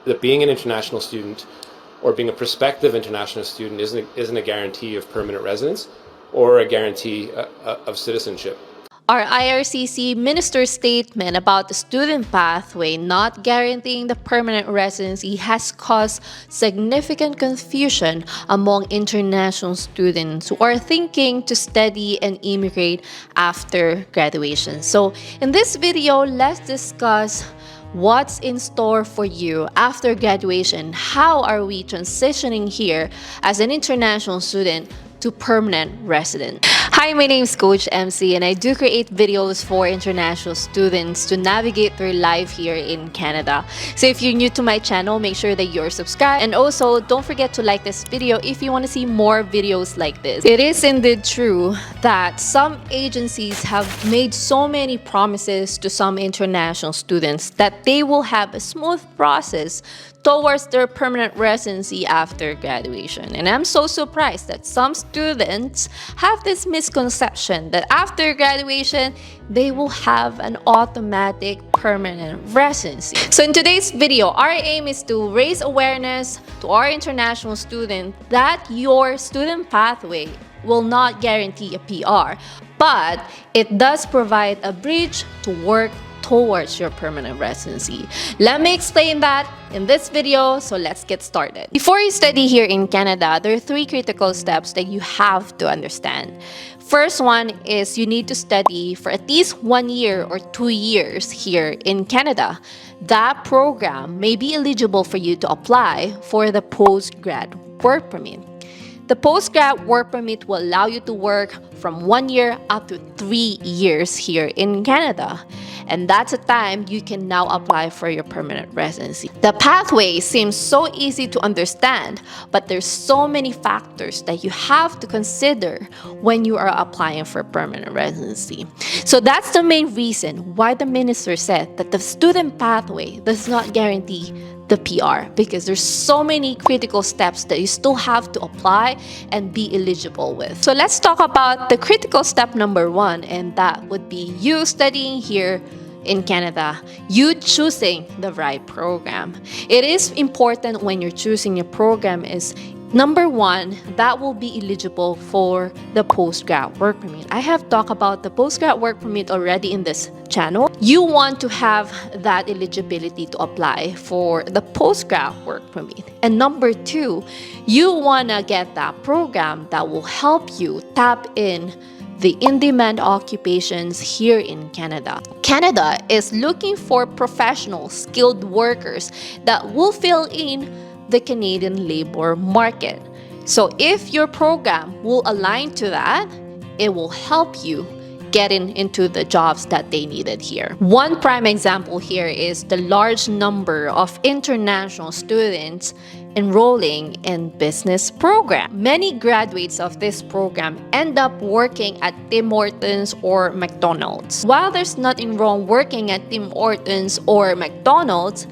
that being an international student or being a prospective international student isn't a guarantee of permanent residence or a guarantee of citizenship. Our IRCC minister's statement about the student pathway not guaranteeing the permanent residency has caused significant confusion among international students who are thinking to study and immigrate after graduation. So in this video, let's discuss what's in store for you after graduation. How are we transitioning here as an international student to permanent resident? Hi, my name is Coach MC and I do create videos for international students to navigate their life here in Canada. So if you're new to my channel, make sure that you're subscribed, and also don't forget to like this video if you want to see more videos like this. It is indeed true that some agencies have made so many promises to some international students that they will have a smooth process towards their permanent residency after graduation. And I'm so surprised that some students have this misconception that after graduation, they will have an automatic permanent residency. So in today's video, our aim is to raise awareness to our international students that your student pathway will not guarantee a PR, but it does provide a bridge to work towards your permanent residency. Let me explain that in this video, so let's get started. Before you study here in Canada, there are 3 critical steps that you have to understand. First one is you need to study for at least 1 year or 2 years here in Canada. That program may be eligible for you to apply for the postgrad work permit. The postgrad work permit will allow you to work from 1 year up to 3 years here in Canada. And that's a time you can now apply for your permanent residency. The pathway seems so easy to understand, but there's so many factors that you have to consider when you are applying for permanent residency. So that's the main reason why the minister said that the student pathway does not guarantee the PR, because there's so many critical steps that you still have to apply and be eligible with. So let's talk about the critical step number 1, and that would be you studying here in Canada, you choosing the right program. It is important when you're choosing your program is number 1, that will be eligible for the postgrad work permit. I have talked about the postgrad work permit already in this channel. You want to have that eligibility to apply for the postgrad work permit. And number 2, you want to get that program that will help you tap the in-demand occupations here in Canada. Canada is looking for professional, skilled workers that will fill in the Canadian labor market. So if your program will align to that, it will help you getting into the jobs that they needed here. One prime example here is the large number of international students enrolling in business program. Many graduates of this program end up working at Tim Hortons or McDonald's. While there's nothing wrong working at Tim Hortons or McDonald's,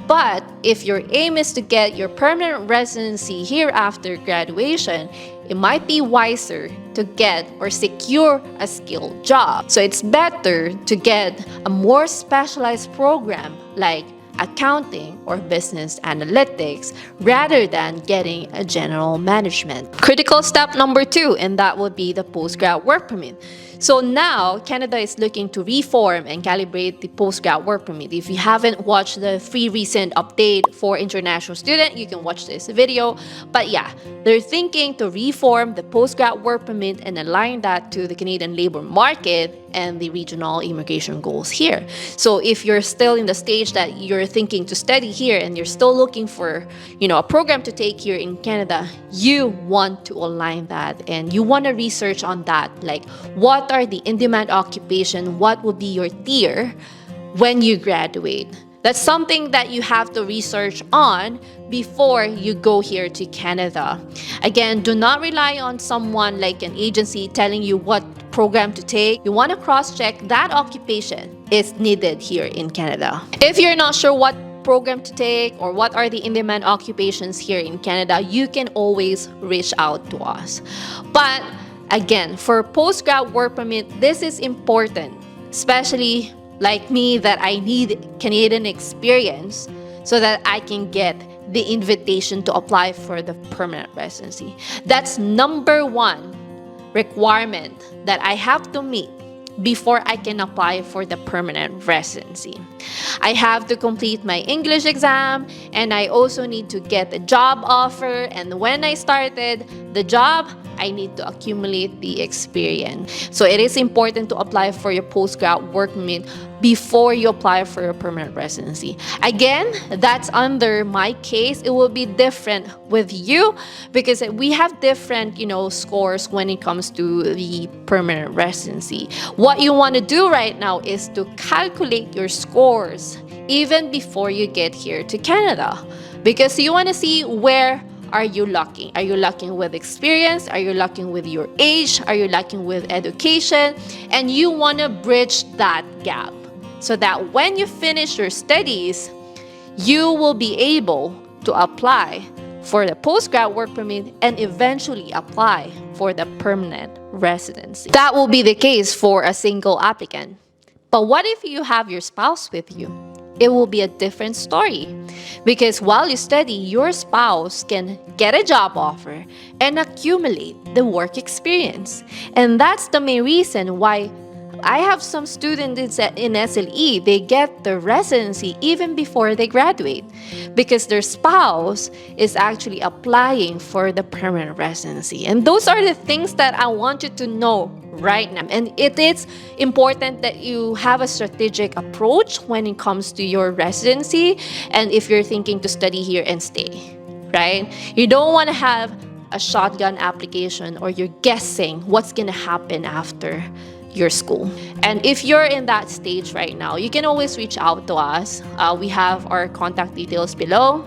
but if your aim is to get your permanent residency here after graduation, it might be wiser to get or secure a skilled job. So it's better to get a more specialized program like accounting or business analytics rather than getting a general management. Critical step number 2, and that would be the postgrad work permit. So now Canada is looking to reform and calibrate the postgrad work permit. If you haven't watched the free recent update for international student, you can watch this video. But yeah, they're thinking to reform the postgrad work permit and align that to the Canadian labor market and the regional immigration goals here. So if you're still in the stage that you're thinking to study here and you're still looking for, a program to take here in Canada, you want to align that and you want to research on that, like what are the in-demand occupation, what will be your tier when you graduate. That's something that you have to research on before you go here to Canada. Again, do not rely on someone like an agency telling you what program to take. You want to cross-check that occupation is needed here in Canada. If you're not sure what program to take or what are the in-demand occupations here in Canada, you can always reach out to us. But again, for postgrad work permit, this is important, especially like me that I need Canadian experience so that I can get the invitation to apply for the permanent residency. That's number one requirement that I have to meet before I can apply for the permanent residency. I have to complete my English exam, and I also need to get a job offer. And when I started the job, I need to accumulate the experience. So it is important to apply for your postgrad work permit before you apply for your permanent residency. Again, that's under my case. It will be different with you because we have different, scores when it comes to the permanent residency. What you want to do right now is to calculate your scores even before you get here to Canada, because you want to see where are you lacking? Are you lacking with experience? Are you lacking with your age? Are you lacking with education? And you want to bridge that gap so that when you finish your studies, you will be able to apply for the postgrad work permit and eventually apply for the permanent residency. That will be the case for a single applicant. But what if you have your spouse with you? It will be a different story, because while you study, your spouse can get a job offer and accumulate the work experience. And that's the main reason why I have some students in SLE, they get the residency even before they graduate because their spouse is actually applying for the permanent residency. And those are the things that I want you to know right now. And it is important that you have a strategic approach when it comes to your residency and if you're thinking to study here and stay, right? You don't want to have a shotgun application or you're guessing what's going to happen after your school. And if you're in that stage right now, you can always reach out to us. We have our contact details below.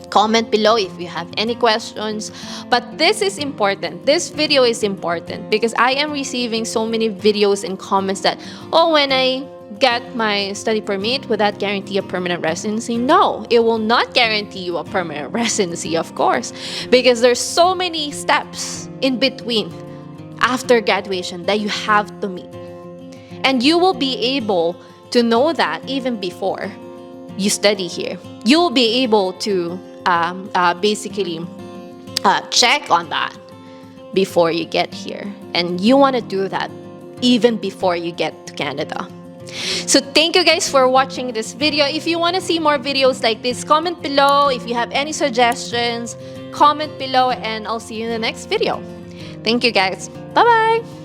Comment below if you have any questions. But this is important. This video is important because I am receiving so many videos and comments that, when I get my study permit, will that guarantee a permanent residency? No, it will not guarantee you a permanent residency, of course, because there's so many steps in between after graduation that you have to meet. And you will be able to know that even before you study here. You will be able to basically check on that before you get here. And you want to do that even before you get to Canada. So thank you guys for watching this video. If you want to see more videos like this, comment below. If you have any suggestions, comment below, and I'll see you in the next video. Thank you guys. Bye-bye.